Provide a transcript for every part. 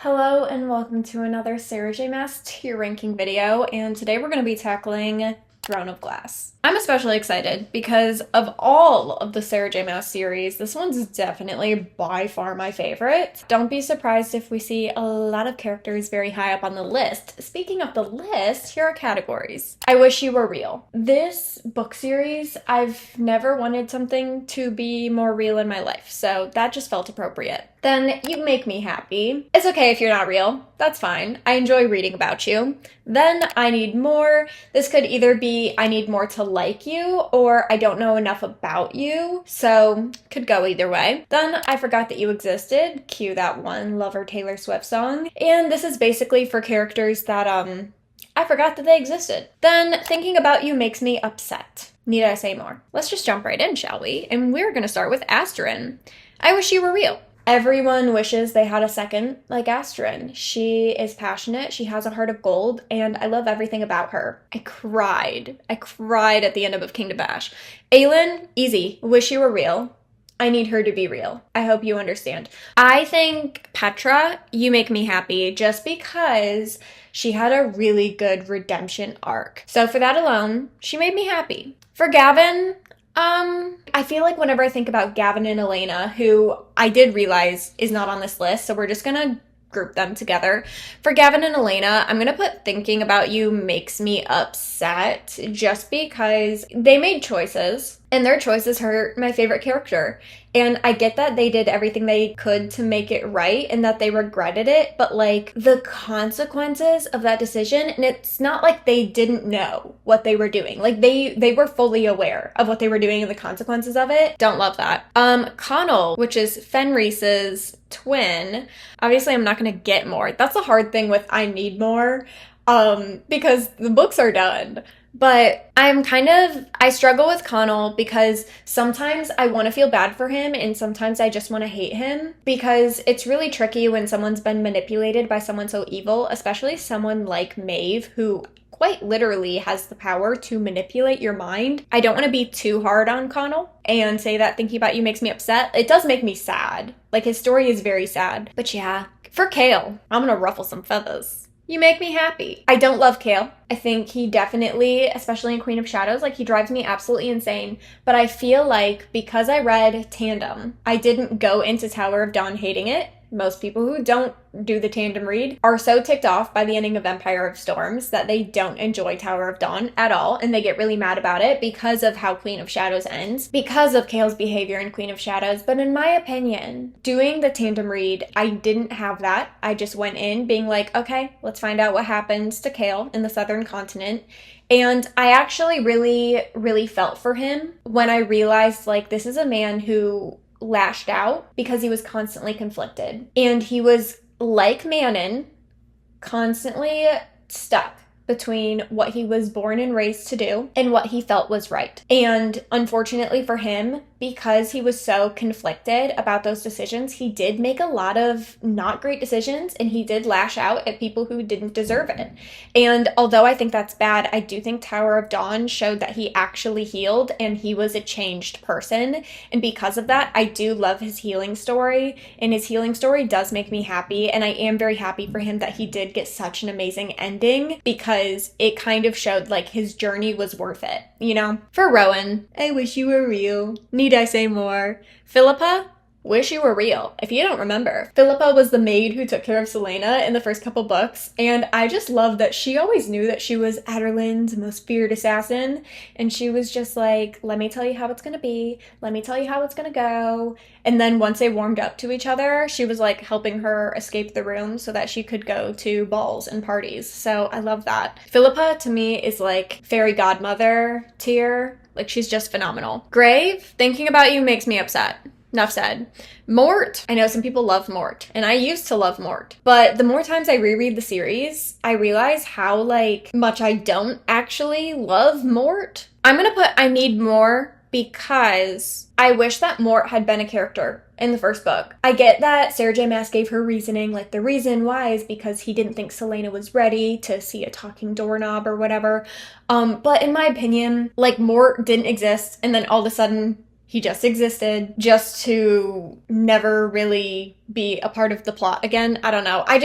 Hello and welcome to another Sarah J. Maas tier ranking video, and today we're going to be tackling Throne of Glass. I'm especially excited because of all of the Sarah J. Maas series, this one's definitely by far my favorite. Don't be surprised if we see a lot of characters very high up on the list. Speaking of the list, here are categories. I Wish You Were Real. This book series, I've never wanted something to be more real in my life, so that just felt appropriate. Then You Make Me Happy. It's okay if you're not real. That's fine. I enjoy reading about you. Then I Need More. This could either be I need more to like you or I don't know enough about you. So could go either way. Then I Forgot That You Existed. Cue that one Lover Taylor Swift song. And this is basically for characters that I forgot that they existed. Then Thinking About You Makes Me Upset. Need I say more? Let's just jump right in, shall we? And we're gonna start with Asterin. I Wish You Were Real. Everyone wishes they had a second like Asterin. She is passionate, she has a heart of gold, and I love everything about her. I cried at the end of Kingdom Bash. Aelin, easy. Wish You Were Real. I need her to be real. I hope you understand. I think Petra, You Make Me Happy, just because she had a really good redemption arc. So for that alone, she made me happy. For Gavin, I feel like whenever I think about Gavin and Elena, who I did realize is not on this list, so we're just gonna group them together. For Gavin and Elena, I'm gonna put Thinking About You Makes Me Upset just because they made choices and their choices hurt my favorite character. And I get that they did everything they could to make it right and that they regretted it, but like the consequences of that decision, and it's not like they didn't know what they were doing. Like they were fully aware of what they were doing and the consequences of it. Don't love that. Connell, which is Fenris's twin. Obviously I'm not gonna get more. That's a hard thing with I Need More, because the books are done. But I struggle with Connell because sometimes I want to feel bad for him and sometimes I just want to hate him, because it's really tricky when someone's been manipulated by someone so evil, especially someone like Maeve, who quite literally has the power to manipulate your mind. I don't want to be too hard on Connell and say that Thinking About You makes me upset. It does make me sad. Like, his story is very sad. But yeah, for Kale, I'm gonna ruffle some feathers. You Make Me Happy. I don't love Kale. I think he definitely, especially in Queen of Shadows, like he drives me absolutely insane. But I feel like because I read Tandem, I didn't go into Tower of Dawn hating it. Most people who don't do the tandem read are so ticked off by the ending of Empire of Storms that they don't enjoy Tower of Dawn at all, and they get really mad about it because of how Queen of Shadows ends, because of Kale's behavior in Queen of Shadows. But in my opinion, doing the tandem read, I didn't have that. I just went in being like, okay, let's find out what happens to Kale in the Southern Continent. And I actually really, really felt for him when I realized, like, this is a man who lashed out because he was constantly conflicted. And he was, like Manon, constantly stuck between what he was born and raised to do and what he felt was right. And unfortunately for him, because he was so conflicted about those decisions, he did make a lot of not great decisions and he did lash out at people who didn't deserve it. And although I think that's bad, I do think Tower of Dawn showed that he actually healed and he was a changed person. And because of that, I do love his healing story, and his healing story does make me happy. And I am very happy for him that he did get such an amazing ending, because it kind of showed like his journey was worth it, you know? For Rowan, I Wish You Were Real. Need I say more? Philippa, Wish You Were Real. If you don't remember, Philippa was the maid who took care of Selena in the first couple books, and I just love that she always knew that she was Aderlin's most feared assassin, and she was just like, let me tell you how it's gonna be, let me tell you how it's gonna go. And then once they warmed up to each other, she was like helping her escape the room so that she could go to balls and parties. So I love that. Philippa to me is like fairy godmother tier. Like, she's just phenomenal. Grave, Thinking About You Makes Me Upset. Enough said. Mort. I know some people love Mort, and I used to love Mort, but the more times I reread the series, I realize how like much I don't actually love Mort. I'm gonna put I Need More because I wish that Mort had been a character in the first book. I get that Sarah J. Maas gave her reasoning, like the reason why is because he didn't think Selena was ready to see a talking doorknob or whatever. But in my opinion, like, Mort didn't exist, and then all of a sudden he just existed just to never really be a part of the plot again. I don't know. I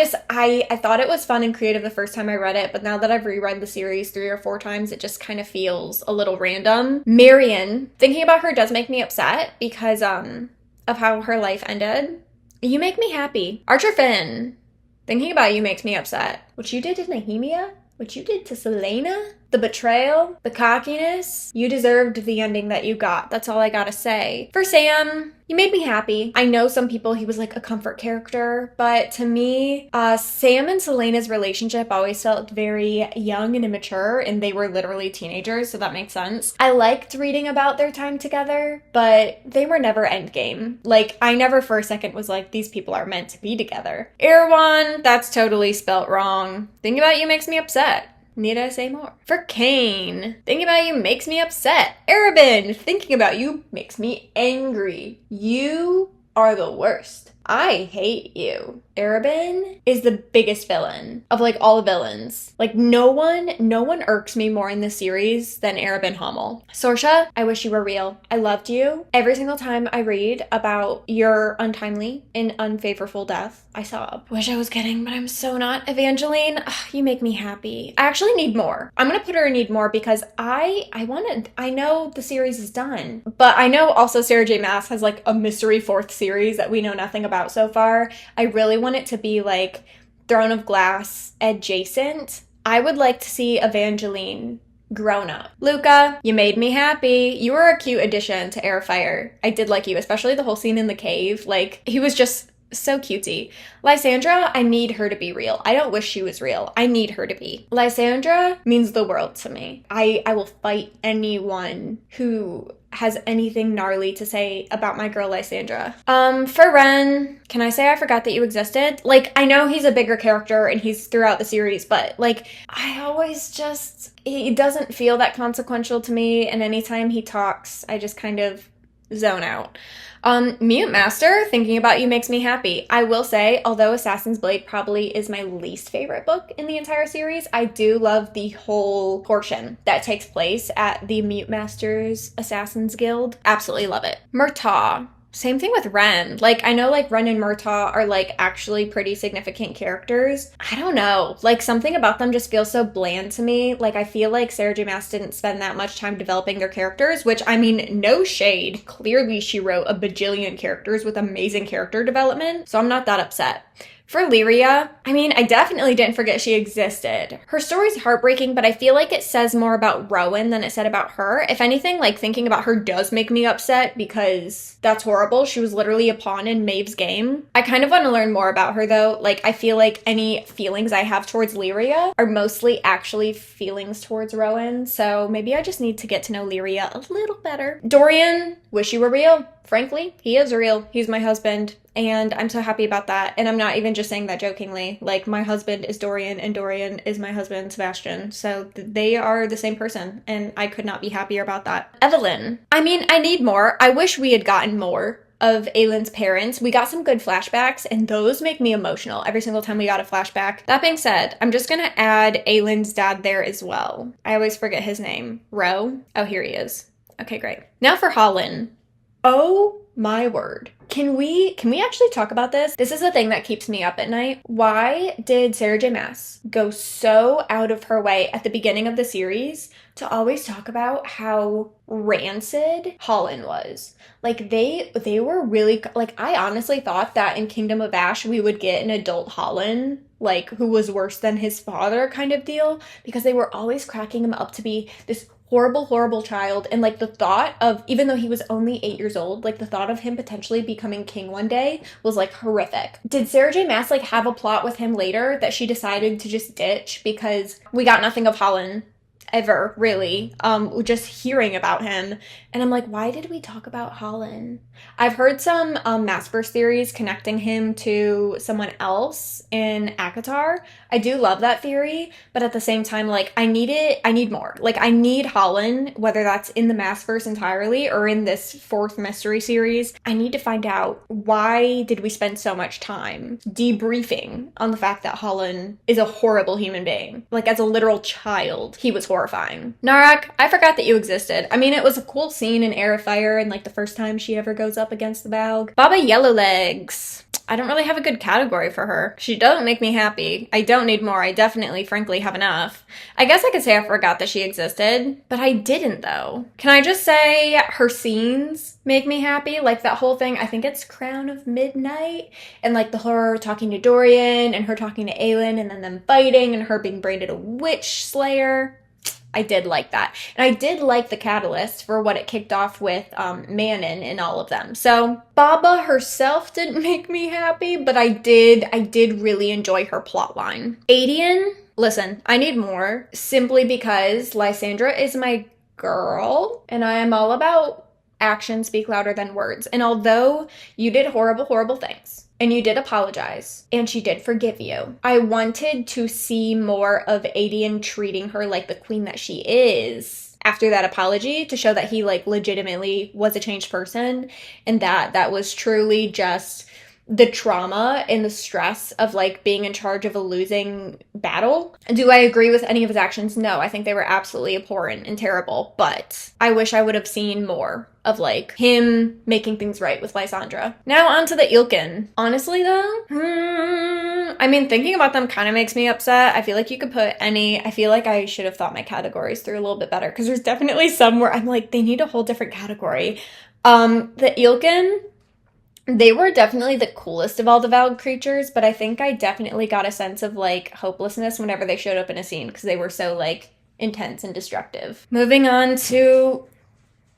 thought it was fun and creative the first time I read it, but now that I've reread the series 3 or 4 times, it just kind of feels a little random. Marion, thinking about her does make me upset because of how her life ended. You make me happy. Archer Finn, thinking about you makes me upset. What you did to Nehemia? What you did to Selena? The betrayal? The cockiness? You deserved the ending that you got. That's all I gotta say. For Sam, you made me happy. I know some people he was like a comfort character, but to me, Sam and Selena's relationship always felt very young and immature, and they were literally teenagers, so that makes sense. I liked reading about their time together, but they were never endgame. Like, I never for a second was like, these people are meant to be together. Erewhon, that's totally spelt wrong. Thinking about you makes me upset. Need I say more? For Kane, thinking about you makes me upset. Arabin, thinking about you makes me angry. You are the worst. I hate you. Arabin is the biggest villain of like all the villains. Like no one irks me more in this series than Arabin Hummel. Sorsha, I wish you were real. I loved you. Every single time I read about your untimely and unfavorable death, I sob. Wish I was kidding, but I'm so not. Evangeline, ugh, you make me happy. I actually need more. I'm gonna put her in need more because I know the series is done, but I know also Sarah J Maas has like a mystery 4th series that we know nothing about so far. I really want it to be like Throne of Glass adjacent. I would like to see Evangeline grown up. Luca, you made me happy. You were a cute addition to Air Fire. I did like you, especially the whole scene in the cave. Like, he was just so cutesy. Lysandra, I need her to be real. I don't wish she was real. I need her to be. Lysandra means the world to me. I will fight anyone who has anything gnarly to say about my girl Lysandra. For Ren, can I say I forgot that you existed? Like, I know he's a bigger character and he's throughout the series, but like, I always just, he doesn't feel that consequential to me, and anytime he talks, I just kind of zone out. Mute Master, thinking about you makes me happy. I will say, although Assassin's Blade probably is my least favorite book in the entire series, I do love the whole portion that takes place at the Mute Master's Assassin's Guild. Absolutely love it. Murtaugh. Same thing with Ren. Like, I know, like, Ren and Murtaugh are, like, actually pretty significant characters. I don't know. Like, something about them just feels so bland to me. Like, I feel like Sarah J Maas didn't spend that much time developing their characters, which, I mean, no shade. Clearly, she wrote a bajillion characters with amazing character development, so I'm not that upset. For Lyria, I mean, I definitely didn't forget she existed. Her story's heartbreaking, but I feel like it says more about Rowan than it said about her. If anything, like, thinking about her does make me upset because that's horrible. She was literally a pawn in Maeve's game. I kind of want to learn more about her, though. Like, I feel like any feelings I have towards Lyria are mostly actually feelings towards Rowan, so maybe I just need to get to know Lyria a little better. Dorian, wish you were real. Frankly, he is real. He's my husband, and I'm so happy about that. And I'm not even just saying that jokingly. Like, my husband is Dorian, and Dorian is my husband, Sebastian. So they are the same person, and I could not be happier about that. Evelyn. I mean, I need more. I wish we had gotten more of Aylin's parents. We got some good flashbacks, and those make me emotional every single time we got a flashback. That being said, I'm just gonna add Aylin's dad there as well. I always forget his name. Ro? Oh, here he is. Okay, great. Now for Holland. Oh my word. Can we actually talk about this? This is the thing that keeps me up at night. Why did Sarah J Maas go so out of her way at the beginning of the series to always talk about how rancid Holland was? Like, they were really, like, I honestly thought that in Kingdom of Ash we would get an adult Holland, like, who was worse than his father kind of deal, because they were always cracking him up to be this horrible child, and like the thought of, even though he was only 8 years old, like the thought of him potentially becoming king one day was like horrific. Did Sarah J Maas like have a plot with him later that she decided to just ditch because we got nothing of Holland ever, really, just hearing about him, and I'm like, why did we talk about Holland? I've heard some Massverse theories connecting him to someone else in ACOTAR. I do love that theory, but at the same time, like, I need more. Like, I need Holland, whether that's in the Massverse entirely or in this 4th mystery series. I need to find out, why did we spend so much time debriefing on the fact that Holland is a horrible human being? Like, as a literal child, he was horrible. horrifying. Narak, I forgot that you existed. I mean, it was a cool scene in Air of Fire and like the first time she ever goes up against the Balg. Baba Yellowlegs. I don't really have a good category for her. She doesn't make me happy. I don't need more. I definitely, frankly, have enough. I guess I could say I forgot that she existed, but I didn't though. Can I just say her scenes make me happy? Like that whole thing, I think it's Crown of Midnight, and like the her talking to Dorian and her talking to Aelin and then them fighting and her being branded a witch slayer. I did like that. And I did like the catalyst for what it kicked off with Manon in all of them. So Baba herself didn't make me happy, but I did really enjoy her plotline. Adian, listen, I need more simply because Lysandra is my girl and I am all about actions speak louder than words. And although you did horrible, horrible things, and you did apologize, and she did forgive you, I wanted to see more of Adian treating her like the queen that she is after that apology, to show that he like legitimately was a changed person, and that was truly just the trauma and the stress of like being in charge of a losing battle. Do I agree with any of his actions? No, I think they were absolutely abhorrent and terrible, but I wish I would have seen more of like him making things right with Lysandra. Now on to the Ilkin. Honestly though, I mean, thinking about them kind of makes me upset. I feel like you could put any, I feel like I should have thought my categories through a little bit better, because there's definitely some where I'm like, they need a whole different category. The Ilkin, they were definitely the coolest of all the Valg creatures, but I think I definitely got a sense of like hopelessness whenever they showed up in a scene, because they were so like intense and destructive. Moving on to,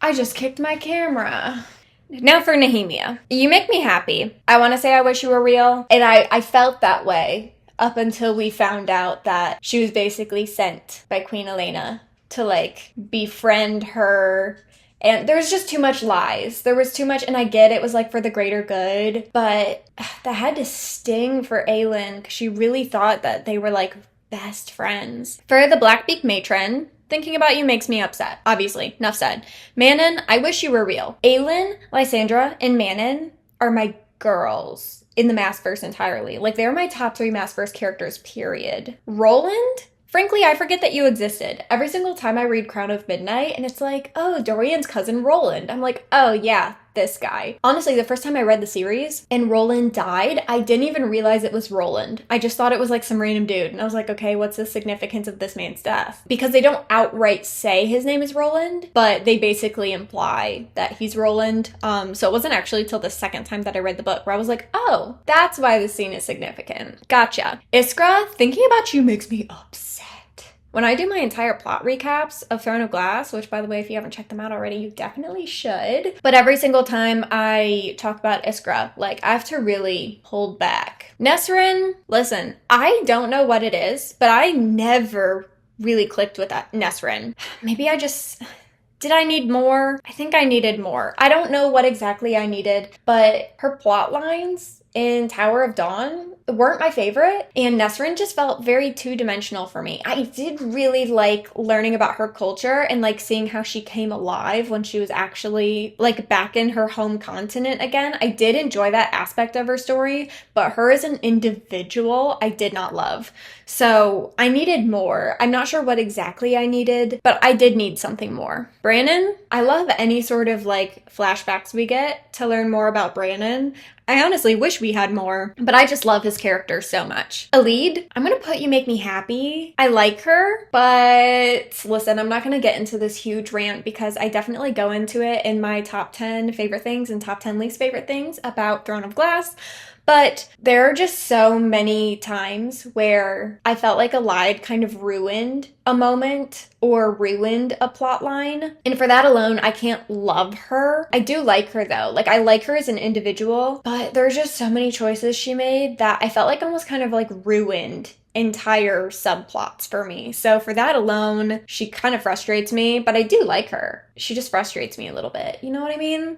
I just kicked my camera. Now for Nehemia. You make me happy. I want to say I wish you were real, and I felt that way up until we found out that she was basically sent by Queen Elena to like befriend her. And there was just too much lies. There was too much, and I get it was like for the greater good, but that had to sting for Aelin, because she really thought that they were like best friends. For the Blackbeak matron, thinking about you makes me upset. Obviously, enough said. Manon, I wish you were real. Aelin, Lysandra, and Manon are my girls in the Massverse entirely. Like, they're my top 3 Massverse characters, period. Roland? Frankly, I forget that you existed. Every single time I read Crown of Midnight, and it's like, oh, Dorian's cousin Roland. I'm like, oh yeah, this guy. Honestly, the first time I read the series and Roland died, I didn't even realize it was Roland. I just thought it was like some random dude. And I was like, okay, what's the significance of this man's death? Because they don't outright say his name is Roland, but they basically imply that he's Roland. So it wasn't actually till the second time that I read the book where I was like, oh, that's why this scene is significant. Gotcha. Iskra, thinking about you makes me upset. When I do my entire plot recaps of Throne of Glass, which by the way, if you haven't checked them out already, you definitely should. But every single time I talk about Iskra, like, I have to really hold back. Nesrin, listen, I don't know what it is, but I never really clicked with that Nesrin. Maybe I just... Did I need more? I think I needed more. I don't know what exactly I needed, but her plot lines in Tower of Dawn weren't my favorite, and Nesrin just felt very two-dimensional for me. I did really like learning about her culture and like seeing how she came alive when she was actually like back in her home continent again. I did enjoy that aspect of her story, but her as an individual, I did not love. So I needed more. I'm not sure what exactly I needed, but I did need something more. Brannon, I love any sort of like flashbacks we get to learn more about Brannon. I honestly wish we had more, but I just love his character so much. Alid, I'm gonna put you make me happy. I like her, but listen, I'm not gonna get into this huge rant because I definitely go into it in my top 10 favorite things and top 10 least favorite things about Throne of Glass. But there are just so many times where I felt like Alid kind of ruined a moment or ruined a plot line. And for that alone, I can't love her. I do like her though. Like, I like her as an individual, but there's just so many choices she made that I felt like almost kind of like ruined entire subplots for me. So for that alone, she kind of frustrates me, but I do like her. She just frustrates me a little bit. You know what I mean?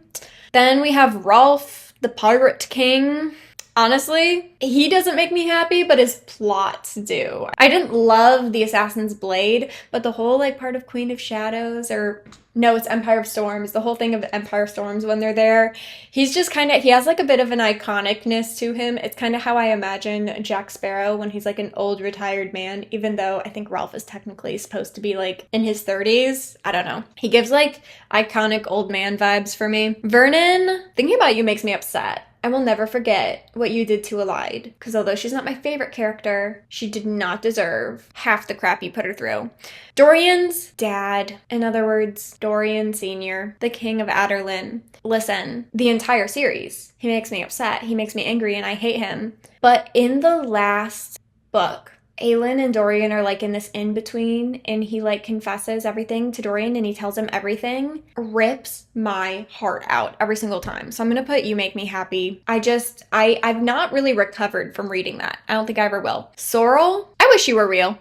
Then we have Rolf, the Pirate King. Honestly, he doesn't make me happy, but his plots do. I didn't love the Assassin's Blade, but the whole like part of Queen of Shadows, or no, it's Empire of Storms, the whole thing of Empire of Storms when they're there, he's just kind of, he has like a bit of an iconicness to him. It's kind of how I imagine Jack Sparrow when he's like an old retired man, even though I think Ralph is technically supposed to be like in his 30s. I don't know. He gives like iconic old man vibes for me. Vernon, thinking about you makes me upset. I will never forget what you did to Elide, because although she's not my favorite character, she did not deserve half the crap you put her through. Dorian's dad, in other words, Dorian Sr., the King of Adderlin. Listen, the entire series, he makes me upset, he makes me angry, and I hate him. But in the last book, Aelin and Dorian are like in this in-between, and he like confesses everything to Dorian and he tells him everything. Rips my heart out every single time. So I'm gonna put You Make Me Happy. I've not really recovered from reading that. I don't think I ever will. Sorrel, I wish you were real.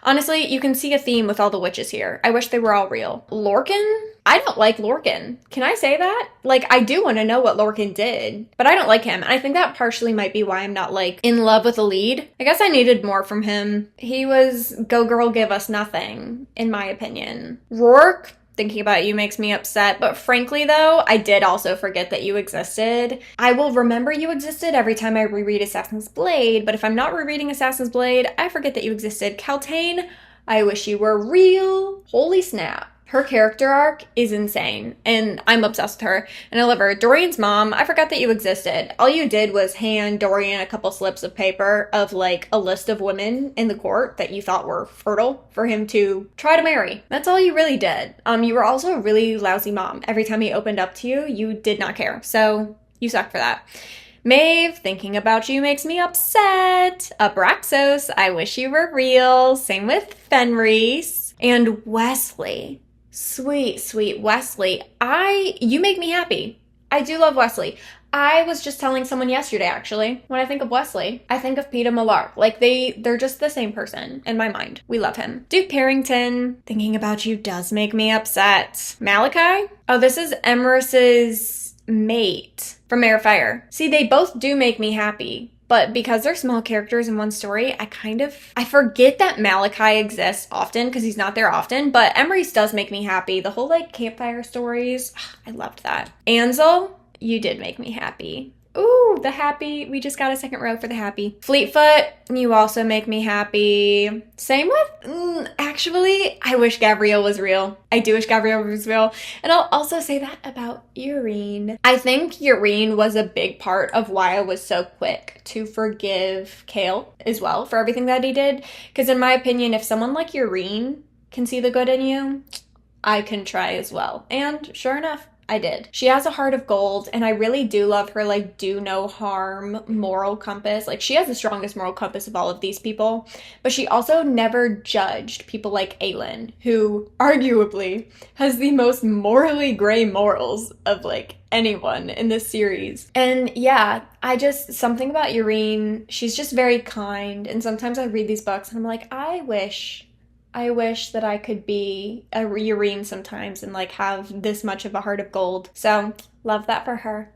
Honestly, you can see a theme with all the witches here. I wish they were all real. Lorcan? I don't like Lorcan. Can I say that? Like, I do want to know what Lorcan did, but I don't like him. And I think that partially might be why I'm not, like, in love with the lead. I guess I needed more from him. He was go girl give us nothing, in my opinion. Rourke, thinking about you makes me upset, but frankly though, I did also forget that you existed. I will remember you existed every time I reread Assassin's Blade, but if I'm not rereading Assassin's Blade, I forget that you existed. Kaltain, I wish you were real. Holy snap. Her character arc is insane, and I'm obsessed with her, and I love her. Dorian's mom, I forgot that you existed. All you did was hand Dorian a couple slips of paper of, like, a list of women in the court that you thought were fertile for him to try to marry. That's all you really did. You were also a really lousy mom. Every time he opened up to you, you did not care, so you suck for that. Maeve, thinking about you makes me upset. Abraxos, I wish you were real. Same with Fenris. And Wesley. Sweet, sweet Wesley. You make me happy. I do love Wesley. I was just telling someone yesterday, actually, when I think of Wesley, I think of Peeta Mellark. Like, they're just the same person in my mind. We love him. Duke Parrington, thinking about you does make me upset. Malachi? Oh, this is Emerus's mate from Air Fire. See, they both do make me happy. But because they're small characters in one story, I forget that Malachi exists often because he's not there often, but Emerys does make me happy. The whole, like, campfire stories, I loved that. Ansel, you did make me happy. Ooh, the happy. We just got a second row for the happy. Fleetfoot, you also make me happy. Same with, actually, I wish Gabrielle was real. I do wish Gabrielle was real. And I'll also say that about Yrene. I think Yrene was a big part of why I was so quick to forgive Cale as well for everything that he did. Because in my opinion, if someone like Yrene can see the good in you, I can try as well. And sure enough, I did. She has a heart of gold, and I really do love her, like, do no harm moral compass. Like, she has the strongest moral compass of all of these people, but she also never judged people like Aelin, who arguably has the most morally gray morals of, like, anyone in this series. And yeah, something about Yrene, she's just very kind, and sometimes I read these books and I'm like, I wish that I could be a Yrene sometimes and, like, have this much of a heart of gold. So, love that for her.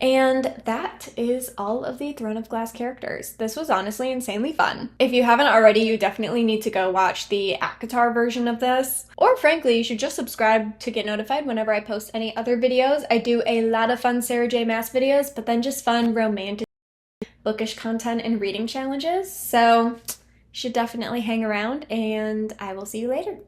And that is all of the Throne of Glass characters. This was honestly insanely fun. If you haven't already, you definitely need to go watch the ACOTAR version of this. Or frankly, you should just subscribe to get notified whenever I post any other videos. I do a lot of fun Sarah J. Maas videos, but then just fun, romantic, bookish content and reading challenges. So, should definitely hang around, and I will see you later.